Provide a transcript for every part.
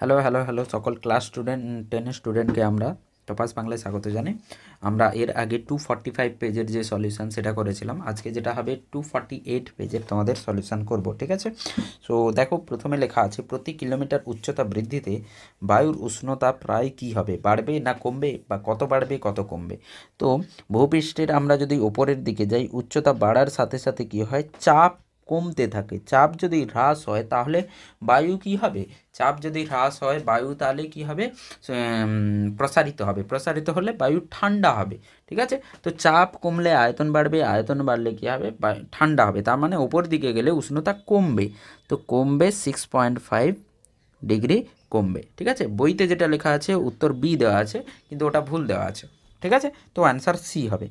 Hello hello hello সকল class student 10 স্টুডেন্টকে আমরা টপাস বাংলায় স্বাগত জানাই। আমরা এর আগে 245 পেজের যে সলিউশন সেটা করেছিলাম। আজকে যেটা হবে 248 পেজের তোমাদের সলিউশন করব, ঠিক আছে? সো দেখো, প্রথমে লেখা আছে প্রতি কিলোমিটার উচ্চতা বৃদ্ধিতে বায়ুর উষ্ণতা প্রায় কী হবে, বাড়বে না কমবে, বা কত বাড়বে কত কমবে। তো ভূপৃষ্ঠের আমরা যদি ওপরের দিকে যাই, উচ্চতা বাড়ার সাথে সাথে কী হয়, চাপ কমতে থাকে। চাপ যদি হ্রাস হয় তাহলে বায়ু কী হবে, চাপ যদি হ্রাস হয় বায়ু তাহলে কী হবে, প্রসারিত হবে, প্রসারিত হলে বায়ু ঠান্ডা হবে, ঠিক আছে? তো চাপ কমলে আয়তন বাড়বে, আয়তন বাড়লে কী হবে, ঠান্ডা হবে, তার মানে ওপর দিকে গেলে উষ্ণতা কমবে। তো কমবে 6.5 ডিগ্রি কমবে, ঠিক আছে? বইতে যেটা লেখা আছে উত্তর বি দেওয়া আছে, কিন্তু ওটা ভুল দেওয়া আছে, ঠিক আছে? তো অ্যান্সার সি হবে।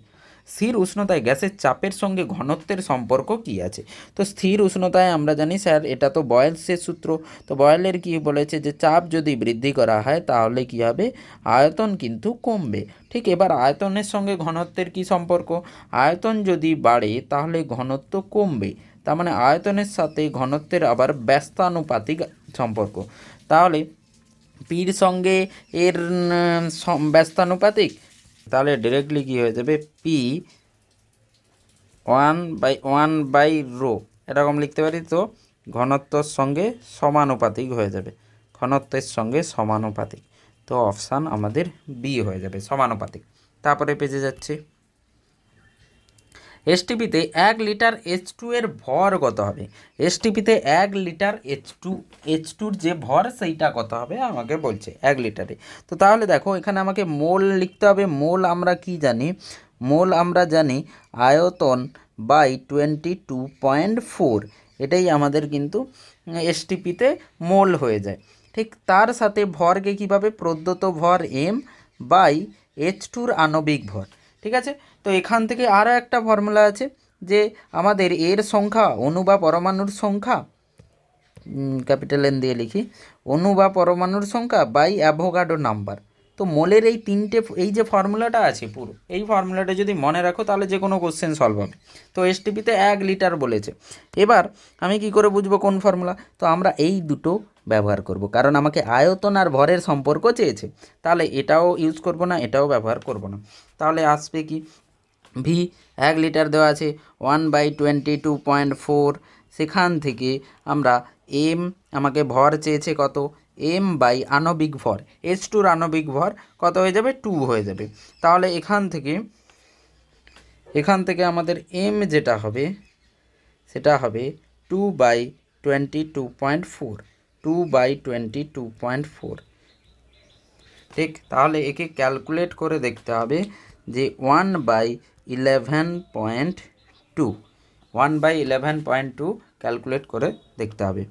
স্থির উষ্ণতায় গ্যাসের চাপের সঙ্গে ঘনত্বের সম্পর্ক কী আছে? তো স্থির উষ্ণতায় আমরা জানি স্যার, এটা তো বয়েলসের সূত্র। তো বয়েলের কি বলেছে যে চাপ যদি বৃদ্ধি করা হয় তাহলে কি হবে, আয়তন কিন্তু কমবে। ঠিক, এবার আয়তনের সঙ্গে ঘনত্বের কি সম্পর্ক, আয়তন যদি বাড়ে তাহলে ঘনত্ব কমবে, তার মানে আয়তনের সাথে ঘনত্বের আবার ব্যস্তানুপাতিক সম্পর্ক। তাহলে পির সঙ্গে এর ব্যস্তানুপাতিক, তাহলে ডিরেক্টলি কী হয়ে যাবে, পি 1/1 রো এরকম লিখতে পারি। তো ঘনত্বর সঙ্গে সমানুপাতিক হয়ে যাবে, ঘনত্বের সঙ্গে সমানুপাতিক। তো অপশান আমাদের বি হয়ে যাবে, সমানুপাতিক। তারপরে পেজে যাচ্ছে, এসটিপিতে 1 লিটার H2 এর ভর কত হবে? এসটিপিতে 1 লিটার H2 যে ভর সেইটা কত হবে আমাকে বলছে 1 লিটারে। তো তাহলে দেখো, এখানে আমাকে মোল লিখতে হবে। মোল আমরা কি জানি, মোল আমরা জানি আয়তন বাই 22.4, এটাই আমাদের কিন্তু এসটিপিতে মোল হয়ে যায়। ঠিক, তার সাথে ভরকে কীভাবে, প্রদত্ত ভর এম বাই H2 আণবিক ভর, ঠিক আছে? তো এখান থেকে আরও একটা ফর্মুলা আছে যে আমাদের এর সংখ্যা, অণু বা পরমাণুর সংখ্যা, ক্যাপিটাল এন দিয়ে লিখি, অণু বা পরমাণুর সংখ্যা বাই অ্যাভোগাড্রো নাম্বার। তো মোলের এই তিনটে, এই যে ফর্মুলাটা আছে পুরো, এই ফর্মুলাটা যদি মনে রাখো তাহলে যে কোনো কোশ্চেন সলভ হবে। তো এসটিপিতে 1 লিটার বলেছে। এবার আমি কি করে বুঝবো কোন ফর্মুলা? তো আমরা এই দুটো ব্যবহার করব, কারণ আমাকে আয়তন আর ভরের সম্পর্ক চেয়েছে। তাহলে এটাও ইউজ করব না, এটাও ব্যবহার করব না। তাহলে আসবে কি, ভি 1 লিটার দেওয়া আছে 1/22.4, সেখান থেকে আমরা এম, আমাকে ভর চেয়েছে কত, এম বাই আণবিক ভর, H2 আণবিক ভর কত হয়ে যাবে, 2 হয়ে যাবে। তাহলে এখান থেকে আমাদের এম যেটা হবে সেটা হবে 2/22.4, 2/22.4, ঠিক। তাহলে একে ক্যালকুলেট করে দেখতে হবে যে 1/11.2, 1/11.2 ক্যালকুলেট করে দেখতে হবে।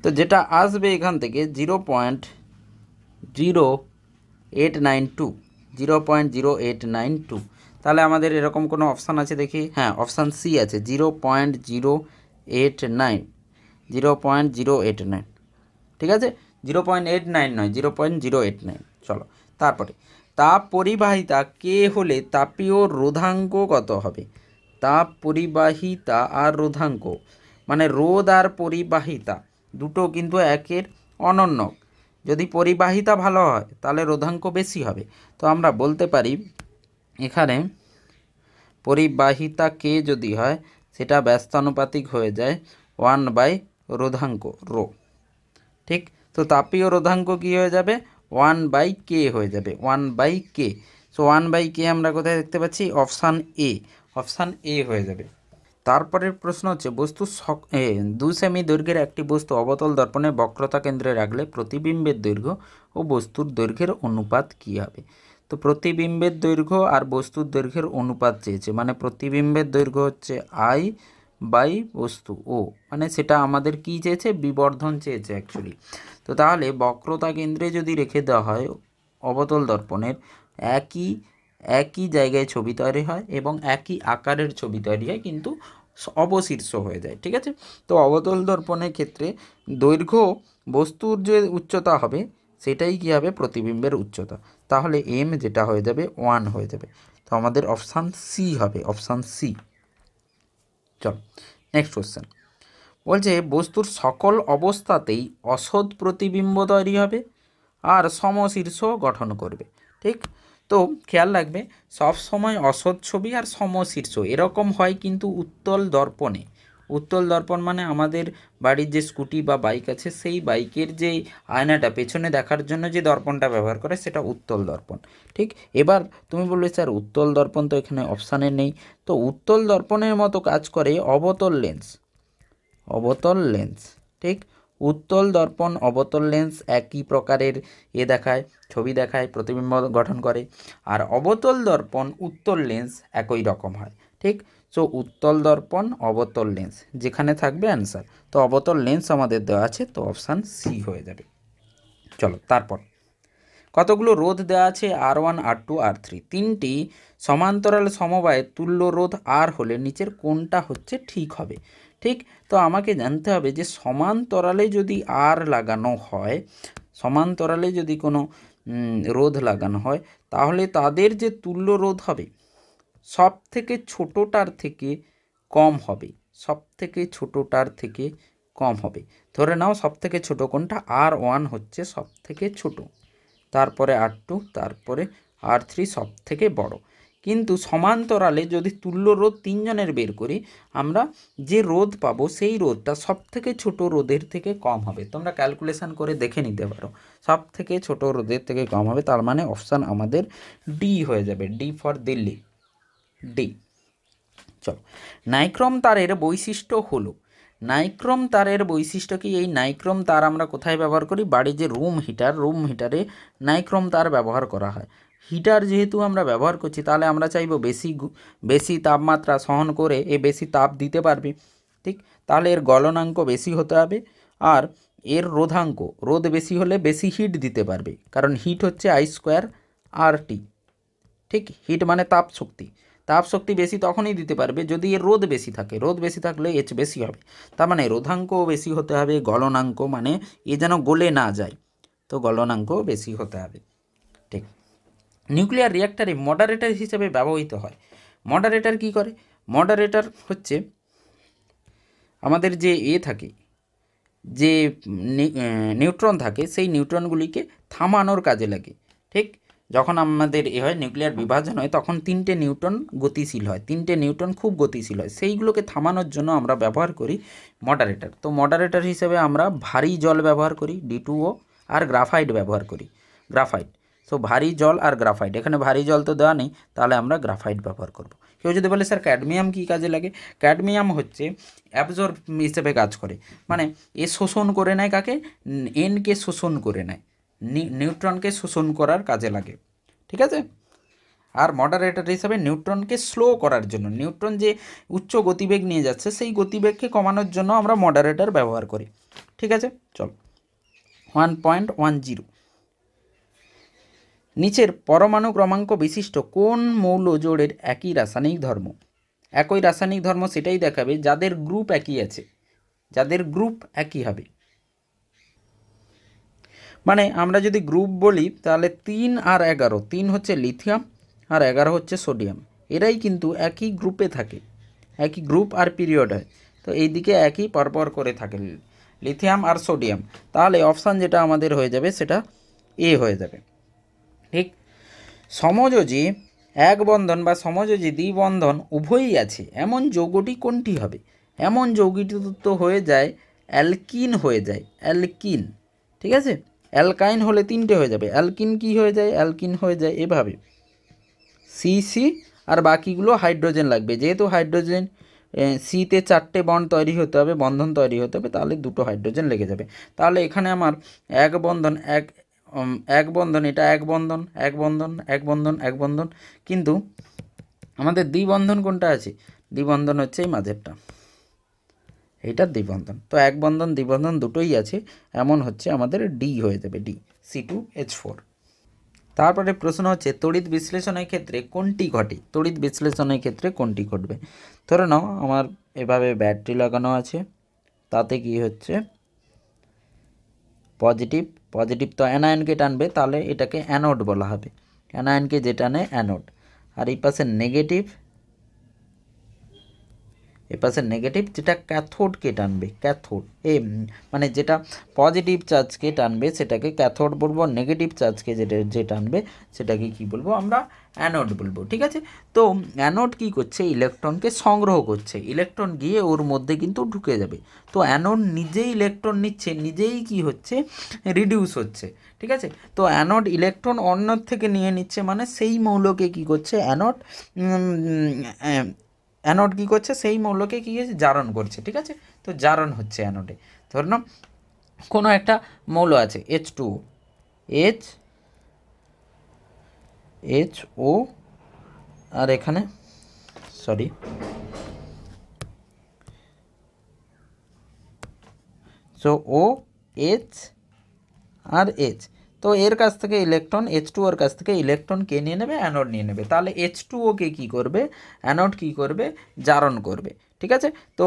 তো যেটা আসবে এখান থেকে 0.0892, 0.0892। তাহলে আমাদের এরকম কোনো অপশান আছে দেখি, হ্যাঁ অপশান সি আছে, 0.089, 0.089, ঠিক আছে? 0.89 নয়, 0.089। চলো তারপরে, তাপ পরিবাহিতা কে হলে তাপীয় রোধাঙ্ক কত হবে? তাপ পরিবাহিতা আর রোধাঙ্ক, মানে রোধ আর পরিবাহিতা দুটো কিন্তু একের অনন্য। যদি পরিবাহিতা ভালো হয় তাহলে রোধাঙ্ক বেশি হবে। তো আমরা বলতে পারি এখানে পরিবাহিতা কে যদি হয় সেটা ব্যস্তানুপাতিক হয়ে যায় 1 রোধাঙ্ক রো, ঠিক। তো তাপীয় রোধাঙ্ক কী হয়ে যাবে, 1/k হয়ে যাবে, 1/k। সো 1/k আমরা কোথায় দেখতে পাচ্ছি, অপশান এ, অপশান এ হয়ে যাবে। তারপরের প্রশ্ন হচ্ছে, 2 সেমি দৈর্ঘ্যের একটি বস্তু অবতল দর্পণে বক্রতা কেন্দ্রে রাখলে প্রতিবিম্বের দৈর্ঘ্য ও বস্তুর দৈর্ঘ্যের অনুপাত কী হবে? তো প্রতিবিম্বের দৈর্ঘ্য আর বস্তুর দৈর্ঘ্যের অনুপাত চেয়েছে, মানে প্রতিবিম্বের দৈর্ঘ্য হচ্ছে আই বাই বস্তু ও, মানে সেটা আমাদের কি চেয়েছে, বিবর্ধন চেয়েছে অ্যাকচুয়ালি। তো তাহলে বক্রতা কেন্দ্রে যদি রেখে দেওয়া হয় অবতল দর্পণের, একই জায়গায় ছবি তৈরি হয় এবং একই আকারের ছবি তৈরি হয়, কিন্তু অবশীর্ষ হয়ে যায়, ঠিক আছে? তো অবতল দর্পণের ক্ষেত্রে দৈর্ঘ্য বস্তুর যে উচ্চতা হবে সেটাই কী হবে, প্রতিবিম্বের উচ্চতা। তাহলে এম যেটা হয়ে যাবে 1 হয়ে যাবে। তো আমাদের অপশান সি হবে, অপশান সি। চল নেক্সট কোশ্চেন, বলছে বস্তুর সকল অবস্থাতেই অসৎ প্রতিবিম্ব তৈরি হবে আর সমশীর্ষ গঠন করবে। ঠিক, তো খেয়াল রাখবে সব সময় অসৎ ছবি আর সমশীর্ষ এরকম হয় কিন্তু উত্তল দর্পণে। উত্তল দর্পণ মানে আমাদের বাড়ির যে স্কুটি বা বাইক আছে সেই বাইকের যে আয়নাটা পেছনে দেখার জন্য যে দর্পণটা ব্যবহার করে সেটা উত্তল দর্পণ। ঠিক, এবার তুমি বলবে স্যার উত্তল দর্পণ তো এখানে অপশানে নেই, তো উত্তল দর্পণের মতো কাজ করে অবতল লেন্স। অবতল লেন্স, ঠিক, উত্তল দর্পণ অবতল লেন্স একই প্রকারের দেখায়, ছবি দেখায়, প্রতিবিম্ব গঠন করে। আর অবতল দর্পণ উত্তল লেন্স একই রকম হয়। ঠিক, সো উত্তল দর্পণ অবতল লেন্স যেখানে থাকবে অ্যান্সার। তো অবতল লেন্স আমাদের দেওয়া আছে, তো অপশান সি হয়ে যাবে। চলো তারপর কতগুলো রোধ দেওয়া আছে R1 R2 R3, তিনটি সমান্তরাল সমবায়ে তুল্য রোধ আর হলে নিচের কোনটা হচ্ছে ঠিক হবে। ঠিক, তো আমাকে জানতে হবে যে সমান্তরালে যদি আর লাগানো হয়, সমান্তরালে যদি কোনো রোধ লাগানো হয় তাহলে তাদের যে তুল্য রোধ হবে সব থেকে ছোটোটার থেকে কম হবে, সব থেকে ছোটোটার থেকে কম হবে। ধরে নাও সব থেকে ছোটো কোনটা, R1 হচ্ছে সব থেকে ছোটো, তারপরে R2, তারপরে R3 সব থেকে বড়। কিন্তু সমান্তরালে যদি তুল্য রোধ তিনজনের বের করি আমরা যে রোধ পাবো সেই রোধটা সব থেকে ছোটো রোধের থেকে কম হবে। তোমরা ক্যালকুলেশন করে দেখে নিতে পারো, সব থেকে ছোটো রোধের থেকে কম হবে, তার মানে অপশান আমাদের ডি হয়ে যাবে, ডি ফর দিল্লি, ডি। চলো, নাইক্রোম তারের বৈশিষ্ট্য হলো, নাইক্রোম তারের বৈশিষ্ট্য কি? এই নাইক্রোম তার আমরা কোথায় ব্যবহার করি? বাড়ির যে রুম হিটার, রুম হিটারে নাইক্রোম তার ব্যবহার করা হয়। হিটার যেহেতু আমরা ব্যবহার করছি তাহলে আমরা চাইবো বেশি তাপমাত্রা সহন করে বেশি তাপ দিতে পারবে। ঠিক, তাহলে এর গলনাঙ্ক বেশি হতে হবে আর এর রোধাঙ্ক, রোধ বেশি হলে বেশি হিট দিতে পারবে, কারণ হিট হচ্ছে I²RT। ঠিক, হিট মানে তাপ শক্তি, তাপ শক্তি বেশি তখনই দিতে পারবে যদি এর রোধ বেশি থাকে, রোধ বেশি থাকলে H বেশি হবে, তার মানে রোধাঙ্কও বেশি হতে হবে, গলনাঙ্ক মানে যেন গলে না যায়, তো গলনাঙ্কও বেশি হতে হবে। ঠিক, নিউক্লিয়ার রিঅ্যাক্টরে মডারেটর হিসেবে ব্যবহৃত হয়। মডারেটর কি করে? মডারেটর হচ্ছে আমাদের যে থাকে, যে নিউট্রন থাকে সেই নিউট্রনগুলিকে থামানোর কাজে লাগে। ঠিক, যখন আমাদের হয় নিউক্লিয়ার বিভাজন হয় তখন 3টে নিউট্রন গতিশীল হয়, 3টে নিউট্রন খুব গতিশীল হয়, সেইগুলোকে থামানোর জন্য আমরা ব্যবহার করি মডারেটর। তো মডারেটর হিসেবে আমরা ভারী জল ব্যবহার করি D2O আর গ্রাফাইট ব্যবহার করি, গ্রাফাইট। সো ভারী জল আর গ্রাফাইট, এখানে ভারী জল তো দেওয়া নেই তাহলে আমরা গ্রাফাইট ব্যবহার করব। কেউ যদি বলে স্যার ক্যাডমিয়াম কী কাজে লাগে? ক্যাডমিয়াম হচ্ছে অ্যাবজর্ব হিসেবে কাজ করে, মানে এ শোষণ করে নেয় কাকে? এনকে শোষণ করে নেয়, নিউট্রনকে শোষণ করার কাজে লাগে। ঠিক আছে, আর মডারেটর হিসাবে নিউট্রনকে স্লো করার জন্য, নিউট্রন যে উচ্চ গতিবেগ নিয়ে যাচ্ছে সেই গতিবেগকে কমানোর জন্য আমরা মডারেটর ব্যবহার করি। ঠিক আছে, চল 1.10, নিচের পরমাণু ক্রমাঙ্ক বিশিষ্ট কোন মৌল জোড়ের একই রাসায়নিক ধর্ম? একই রাসায়নিক ধর্ম সেটাই দেখাবে যাদের গ্রুপ একই আছে, যাদের গ্রুপ একই হবে। মানে আমরা যদি গ্রুপ বলি তাহলে 3 আর 11, 3 হচ্ছে লিথিয়াম আর 11 হচ্ছে সোডিয়াম, এরাই কিন্তু একই গ্রুপে থাকে, একই গ্রুপ আর পিরিয়ড হয়, তো এই দিকে একই পরপর করে থাকে লিথিয়াম আর সোডিয়াম, তাহলে অপশান যেটা আমাদের হয়ে যাবে সেটা এ হয়ে যাবে। ঠিক, সমযোজী এক বন্ধন বা সমযোজী দ্বিবন্ধন উভয়ই আছে এমন যৌগটি কোনটি হবে? এমন যৌগটি তো হয়ে যায় অ্যালকিন, হয়ে যায় অ্যালকিন। ঠিক আছে, অ্যালকাইন হলে 3টে হয়ে যাবে, অ্যালকিন কি হয়ে যায়? অ্যালকিন হয়ে যায় এভাবে CC আর বাকিগুলো হাইড্রোজেন লাগবে, যেহেতু হাইড্রোজেন সিতে 4টে বন্ড তৈরি হতে হবে, বন্ধন তৈরি হতে হবে, তাহলে 2টো হাইড্রোজেন লেগে যাবে। তাহলে এখানে আমার এক বন্ধন এক বন্ধন, এটা এক বন্ধন এক বন্ধন এক বন্ধন এক বন্ধন, কিন্তু আমাদের দ্বিবন্ধন কোনটা আছে? দ্বিবন্ধন হচ্ছে এই মাঝেরটা, এইটার দ্বিবন্ধন। তো এক বন্ধন দ্বিবন্ধন দুটোই আছে, এমন হচ্ছে আমাদের ডি হয়ে যাবে, ডি C2H4। তারপরে প্রশ্ন হচ্ছে তড়িৎ বিশ্লেষণের ক্ষেত্রে কোনটি ঘটে? তড়িৎ বিশ্লেষণের ক্ষেত্রে কোনটি ঘটবে? ধরে নাও আমার এভাবে ব্যাটারি লাগানো আছে, তাতে কি হচ্ছে পজিটিভ, পজিটিভ তো অ্যানায়নকে টানবে, তাহলে এটাকে অ্যানোড বলা হবে, অ্যানায়নকে যে টানে অ্যানোড। আর এই পাশে নেগেটিভ, এপাশে নেগেটিভ, যেটা ক্যাথোডকে টানবে, ক্যাথোড মানে যেটা পজিটিভ চার্জকে টানবে সেটাকে ক্যাথোড বলবো, নেগেটিভ চার্জকে যে টানবে সেটাকে কি বলবো আমরা, অ্যানোড বলবো। ঠিক আছে, তো অ্যানোড কি করছে, ইলেকট্রনকে সংগ্রহ করছে, ইলেকট্রন গিয়ে ওর মধ্যে কিন্তু ঢুকে যাবে। তো অ্যানোড নিজেই ইলেকট্রন নিচ্ছে, নিজেই কি হচ্ছে, রিডিউস হচ্ছে। ঠিক আছে, তো অ্যানোড ইলেকট্রন অন্য থেকে নিয়ে নিচ্ছে, মানে সেই মৌলকে কি করছে অ্যানোড, অ্যানোড কী করছে, সেই মৌলকে কী করছে, জারণ করছে। ঠিক আছে, তো জারণ হচ্ছে অ্যানোডে। ধর না কোনো একটা মৌল আছে H2O, HO, আর এখানে সরি সো OH আর H, তো এর কাছ থেকে ইলেকট্রন, H2ওর কাছ থেকে ইলেকট্রন কে নিয়ে নেবে, অ্যানোড নিয়ে নেবে। তাহলে H2ওকে কী করবে, অ্যানোড কী করবে, জারণ করবে। ঠিক আছে, তো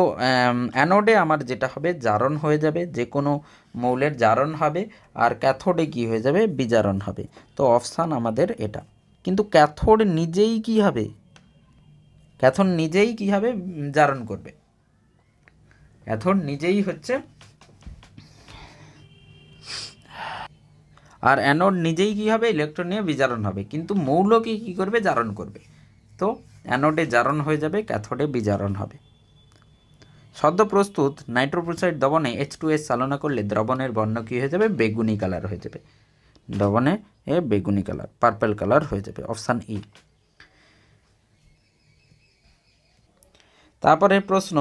অ্যানোডে আমার যেটা হবে জারণ হয়ে যাবে, যে কোনো মৌলের জারণ হবে, আর ক্যাথোডে কী হয়ে যাবে, বিজারণ হবে। তো অপশান আমাদের এটা। কিন্তু ক্যাথোড নিজেই কী হবে, ক্যাথোড নিজেই কী হবে, জারণ করবে। ক্যাথোড নিজেই হচ্ছে, আর অ্যানোড নিজেই কী হবে, ইলেকট্রন নিয়ে বিজারণ হবে, কিন্তু মৌলকে কী করবে, জারণ করবে। তো অ্যানোডে জারণ হয়ে যাবে, ক্যাথোডে বিজারণ হবে। সদ্য প্রস্তুত নাইট্রোপ্রোসাইড দ্রবণে H2S চালনা করলে দ্রবণের বর্ণ কী হয়ে যাবে, বেগুনি কালার হয়ে যাবে, দ্রবণে বেগুনি কালার, পার্পল কালার হয়ে যাবে, অপশান ই। তারপরে প্রশ্ন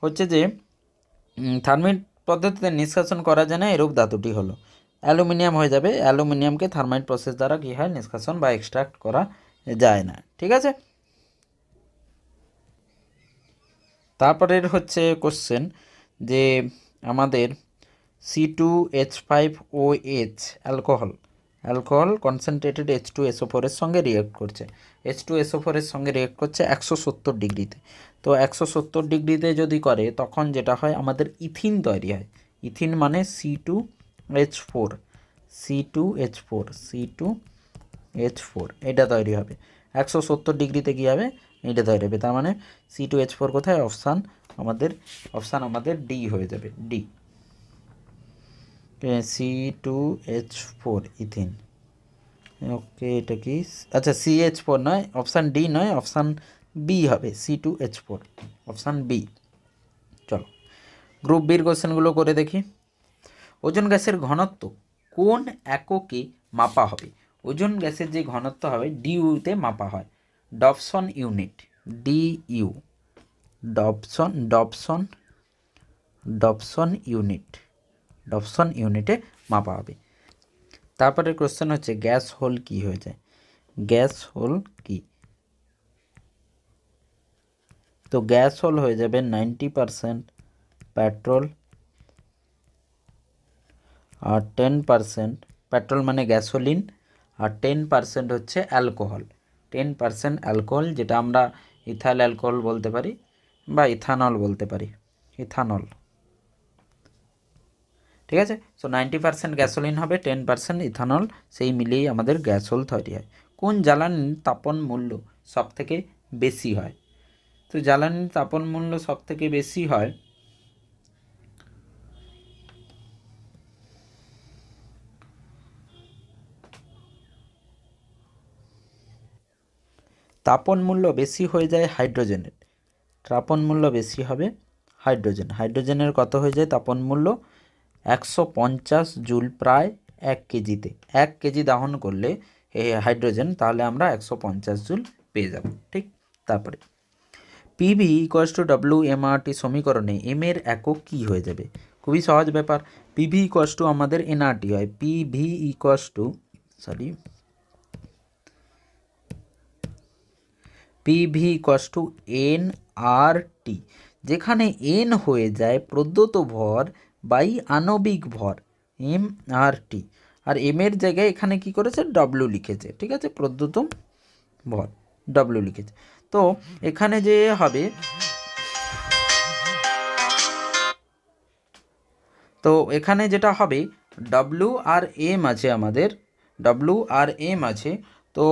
হচ্ছে যে থার্মিট পদ্ধতিতে নিষ্কাশন করা যায় না এরূপ ধাতুটি হলো, অ্যালুমিনিয়াম হয়ে যাবে। অ্যালুমিনিয়ামকে থার্মাইট প্রসেস দ্বারা কী হয়, নিষ্কাশন বা এক্সট্রাক্ট করা যায় না। ঠিক আছে, তারপরের হচ্ছে কোশ্চেন যে আমাদের C2H5OH অ্যালকোহল কনসেন্ট্রেটেড H2SO4 এর সঙ্গে রিয়েক্ট করছে, H2SO4 এর সঙ্গে রিয়েক্ট করছে 170 ডিগ্রিতে। তো 170 ডিগ্রিতে যদি করে তখন যেটা হয় আমাদের ইথিন তৈরি হয়। ইথিন মানে C2H4 এটা তৈরি হবে 170 ডিগ্রিতে। কী হবে, এটা তৈরি হবে। তার মানে C2H4 কোথায়, অপশান আমাদের ডি হয়ে যাবে, ডি। C2H4 ইথিন, ওকে এটা কি, আচ্ছা CH4 নয়, অপশান ডি নয়, অপশান বি হবে, C2H4, অপশান বি। চলো গ্রুপ বির কোশ্চেনগুলো করে দেখি। ওজোন গ্যাসের ঘনত্ব কোন এককে মাপা হবে, ওজোন গ্যাসের যে ঘনত্ব হবে ডিউতে মাপা হয়, ডবসন ইউনিট, ডিইউ, ডবসন ইউনিটে মাপা হবে। তারপরে কোশ্চেন হচ্ছে গ্যাস হোল কি হয়ে যায়, গ্যাস হোল কি, তো গ্যাস হোল হয়ে যাবে 90% পেট্রোল, আর 10% পেট্রোল মানে গ্যাসোলিন, আর 10% হচ্ছে অ্যালকোহল, 10% অ্যালকোহল, যেটা আমরা ইথাইল অ্যালকোহল বলতে পারি বা ইথানল বলতে পারি, ইথানল। ঠিক আছে, সো 90% গ্যাসোলিন হবে, 10% ইথানল, সেই মিলিয়েই আমাদের গ্যাস হোল তৈরি হয়। কোন জ্বালানির তাপন মূল্য সব থেকে বেশি হয়, তো জ্বালানির তাপন মূল্য সব থেকে বেশি হয় তাপন মূল্য বেশি হয়ে যায় হাইড্রোজেনের, তাপন মূল্য বেশি হবে হাইড্রোজেনের কত হয়ে যায় তাপন মূল্য, 150 জুল, প্রায় 1 কেজিতে। 1 কেজি দহন করলে হাইড্রোজেন, তাহলে আমরা 150 জুল পেয়ে যাব। ঠিক, তারপরে পিভি ইকুয়ালস টু WMRT সমীকরণে এম এর একক কী হয়ে যাবে, খুবই সহজ ব্যাপার, পিভি ইকুয়ালস টু আমাদের এনআরটি হয়, পিভি ইকুয়ালস টু NRT, যেখানে N হয়ে যায় প্রদত্ত ভর বাই আণবিক ভর, MRT, আর M এর জায়গায় এখানে কি করেছে, W লিখেছে। ঠিক আছে, প্রদত্ত ভর W লিখেছে। তো এখানে যে হবে, তো এখানে যেটা হবে W আর M আছে আমাদের, W আর M আছে, তো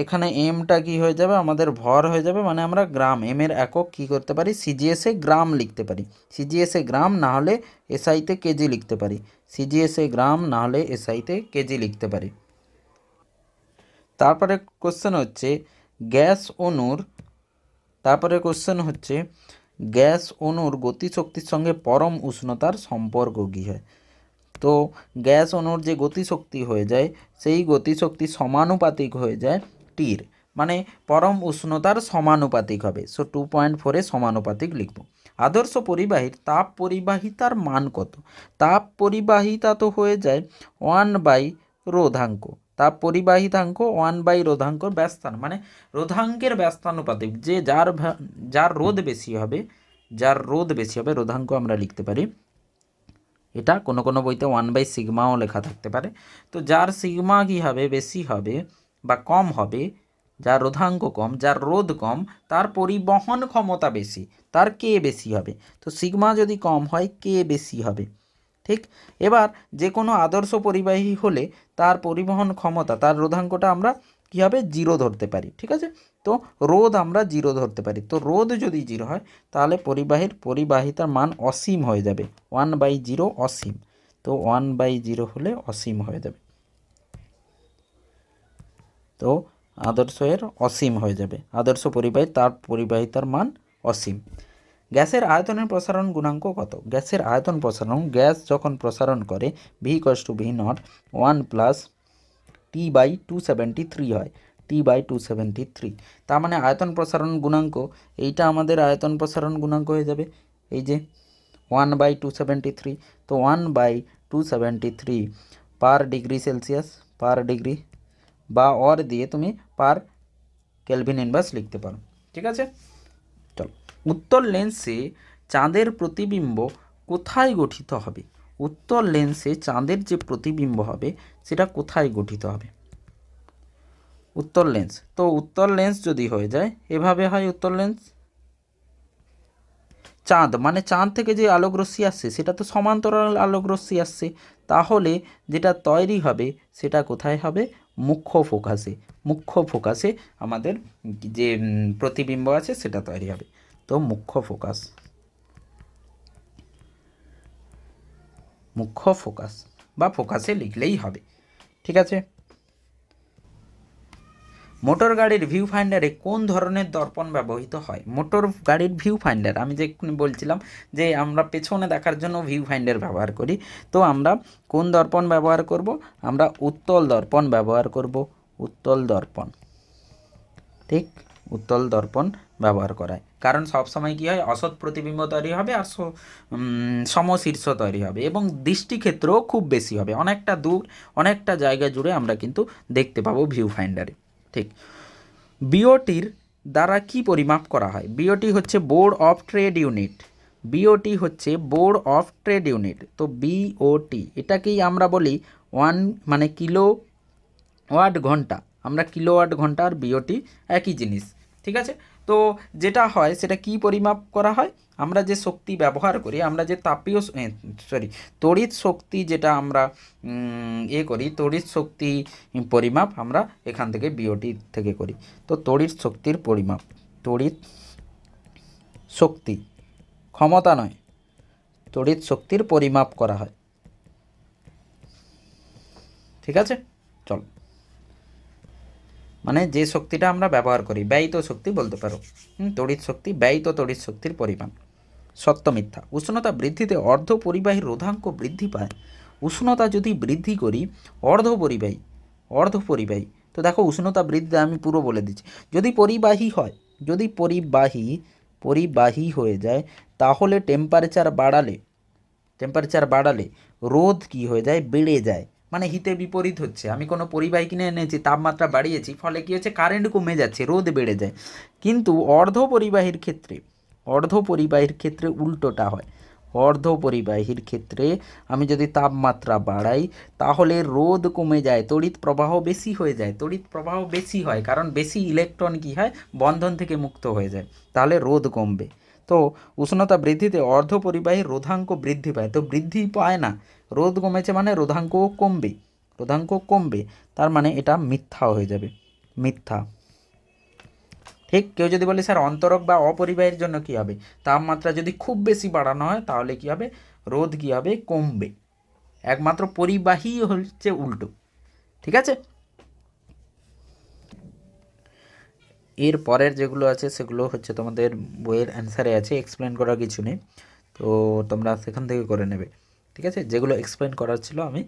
এখানে এমটা কি হয়ে যাবে, আমাদের ভর হয়ে যাবে, মানে আমরা গ্রাম, এম এর একক কি করতে পারি, সিজিএসে গ্রাম লিখতে পারি। সিজিএসে গ্রাম না হলে এসআইতে কেজি লিখতে পারি। সিজিএসে গ্রাম না হলে এসআইতে কেজি লিখতে পারি। তারপরে কোশ্চেন হচ্ছে গ্যাস অণুর গ্যাস অণুর গতিশক্তির সঙ্গে পরম উষ্ণতার সম্পর্ক কী হয়। তো গ্যাস অণুর যে গতিশক্তি হয়ে যায় সেই গতিশক্তি সমানুপাতিক হয়ে যায় টির, মানে পরম উষ্ণতার সমানুপাতিক হবে। সো 2.4 সমানুপাতিক লিখব। আদর্শ পরিবাহীর তাপ পরিবাহিতার মান কত। তাপ পরিবাহিতা তো হয়ে যায় 1/, রোধাঙ্ক, তাপ পরিবাহিতাঙ্ক 1/, রোধাঙ্ক ব্যস্তান, মানে রোধাঙ্কের ব্যস্তানুপাতিক, যে যার রোধ বেশি হবে, রোধাঙ্ক আমরা লিখতে পারি। এটা কোনো কোনো বইতে 1/, সিগমাও লেখা থাকতে পারে। তো যার সিগমা কী হবে, বেশি হবে বা কম হবে, যার রোধাঙ্ক কম, যার রোধ কম, তার পরিবহন ক্ষমতা বেশি, তার কে বেশি হবে। তো সিগমা যদি কম হয় কে বেশি হবে। ঠিক, এবার যে কোনো আদর্শ পরিবাহী হলে তার পরিবহন ক্ষমতা, তার রোধাঙ্কটা আমরা কী হবে, 0 ধরতে পারি। ঠিক আছে, তো রোধ আমরা 0 ধরতে পারি। তো রোধ যদি 0 হয় তাহলে পরিবাহিতার মান অসীম হয়ে যাবে, 1/0 অসীম। তো 1/0 হলে অসীম হয়ে যাবে, তো আদর্শ এর অসীম হয়ে যাবে, আদর্শ পরিবাহী তার পরিবাহিতার মান অসীম। গ্যাসের আয়তনের প্রসারণ গুণাঙ্ক কত। গ্যাসের আয়তন প্রসারণ, গ্যাস যখন প্রসারণ করে V equals to V naught 1 + T/273 হয়, T/273। তার মানে আয়তন প্রসারণ গুণাঙ্ক, এইটা আমাদের আয়তন প্রসারণ গুণাঙ্ক হয়ে যাবে, এই যে 1/273। তো 1/273 পার ডিগ্রি সেলসিয়াস, পার ডিগ্রি, বা অর দিয়ে তুমি পার কেলভিন ইনভার্স লিখতে পারো। ঠিক আছে, চলো। উত্তল লেন্সে চাঁদের প্রতিবিম্ব কোথায় গঠিত হবে। উত্তল লেন্সে চাঁদের যে প্রতিবিম্ব হবে সেটা কোথায় গঠিত হবে। উত্তল লেন্স, তো উত্তল লেন্স যদি হয়ে যায় এভাবে হয়, উত্তল লেন্স চাঁদ, মানে চাঁদ থেকে যে আলোকরশ্মি আসছে সেটা তো সমান্তরাল আলোকরশ্মি আসছে, তাহলে যেটা তৈরি হবে সেটা কোথায় হবে, মুখ্য ফোকাসে। মুখ্য ফোকাসে আমাদের যে প্রতিবিম্ব আছে সেটা তৈরি হবে। তো মুখ্য ফোকাস, মুখ্য ফোকাস বা ফোকাসে লিখলেই হবে। ঠিক আছে, মোটর গাড়ির ভিউ ফাইন্ডারে কোন ধরনের দর্পণ ব্যবহৃত হয়। মোটর গাড়ির ভিউ ফাইন্ডার, আমি যে বলছিলাম যে আমরা পেছনে দেখার জন্য ভিউ ফাইন্ডার ব্যবহার করি, তো আমরা কোন দর্পণ ব্যবহার করব, আমরা উত্তল দর্পণ ব্যবহার করব, উত্তল দর্পণ। ঠিক, উত্তল দর্পণ ব্যবহার করায়, কারণ সবসময় কী হয়, অসৎ প্রতিবিম্ব তৈরি হবে আর সমশীর্ষ তৈরি হবে, এবং দৃষ্টিক্ষেত্রও খুব বেশি হবে, অনেকটা দূর অনেকটা জায়গা জুড়ে আমরা কিন্তু দেখতে পাবো ভিউ ফাইন্ডারে। ঠিক, বিওটির দ্বারা কি পরিমাপ করা হয়। বিওটি হচ্ছে board of trade unit, BOT হচ্ছে বোর্ড অফ ট্রেড ইউনিট। তো বিওটি এটাকেই আমরা বলি মানে কিলোওয়াট ঘন্টা, আমরা কিলোওয়াট ঘন্টা আর বিওটি একই জিনিস। ঠিক আছে, তো যেটা হয় সেটা কি পরিমাপ করা হয়, আমরা যে শক্তি ব্যবহার করি, আমরা যে তড়িৎ শক্তি যেটা আমরা করি, তড়িৎ শক্তি পরিমাপ আমরা এখান থেকে বিওটি থেকে করি। তো তড়িৎ শক্তির পরিমাপ, তড়িৎ শক্তি, ক্ষমতা নয়, তড়িৎ শক্তির পরিমাপ করা হয়। ঠিক আছে, চল, মানে যে শক্তিটা আমরা ব্যবহার করি, ব্যয়িত শক্তি বলতে পারো, তড়িৎ শক্তি, ব্যয়িত তড়িৎ শক্তির পরিমাণ। সত্য মিথ্যা। উষ্ণতা বৃদ্ধিতে অর্ধ পরিবাহী রোধাঙ্ক বৃদ্ধি পায়। উষ্ণতা যদি বৃদ্ধি করি অর্ধ পরিবাহী, তো দেখো উষ্ণতা বৃদ্ধি আমি পুরো বলে দিচ্ছি, যদি পরিবাহী হয়, যদি পরিবাহী হয়ে যায় তাহলে টেম্পারেচার বাড়ালে রোধ কি হয়ে যায়, বেড়ে যায়, মানে হিতে বিপরীত হচ্ছে। আমি কোনো পরিবাহী কিনে এনেছি, তাপমাত্রা বাড়িয়েছি, ফলে কী হচ্ছে, কারেন্ট কমে যাচ্ছে, রোধ বেড়ে যায়। কিন্তু অর্ধ পরিবাহীর ক্ষেত্রে উল্টোটা হয়। অর্ধ পরিবাহীর ক্ষেত্রে আমি যদি তাপমাত্রা বাড়াই তাহলে রোধ কমে যায়, তড়িৎ প্রবাহ বেশি হয়ে যায়। তড়িৎ প্রবাহ বেশি হয় কারণ বেশি ইলেকট্রন কী হয়, বন্ধন থেকে মুক্ত হয়ে যায়, তাহলে রোধ কমবে। তো উষ্ণতা বৃদ্ধিতে অর্ধ পরিবাহীর রোধাঙ্ক বৃদ্ধি পায়, তো বৃদ্ধি পায় না, রোধ কমেছে মানে রোধাঙ্কও কমবে, তার মানে এটা মিথ্যা হয়ে যাবে, মিথ্যা। ঠিক। কেউ যদি বলে স্যার অন্তরক বা অপরিবাহীর জন্য কী হবে, তাপমাত্রা যদি খুব বেশি বাড়ানো হয় তাহলে কী হবে, রোদ কী হবে, কমবে। একমাত্র পরিবাহী হচ্ছে উল্টো। ঠিক আছে। এর পরের যেগুলো আছে সেগুলো হচ্ছে তোমাদের বইয়ের অ্যান্সারে আছে, এক্সপ্লেন করার কিছু নেই, তো তোমরা সেখান থেকে করে নেবে। ঠিক আছে, যেগুলো এক্সপ্লেন করার ছিল আমি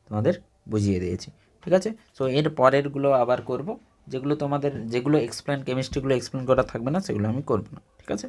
তোমাদের বুঝিয়ে দিয়েছি। ঠিক আছে। সো এর পরেরগুলো আবার করব, যেগুলো তোমাদের যেগুলো এক্সপ্লেন কেমিস্ট্রিগুলো এক্সপ্লেন করা থাকবে না সেগুলো আমি করব না। ঠিক আছে।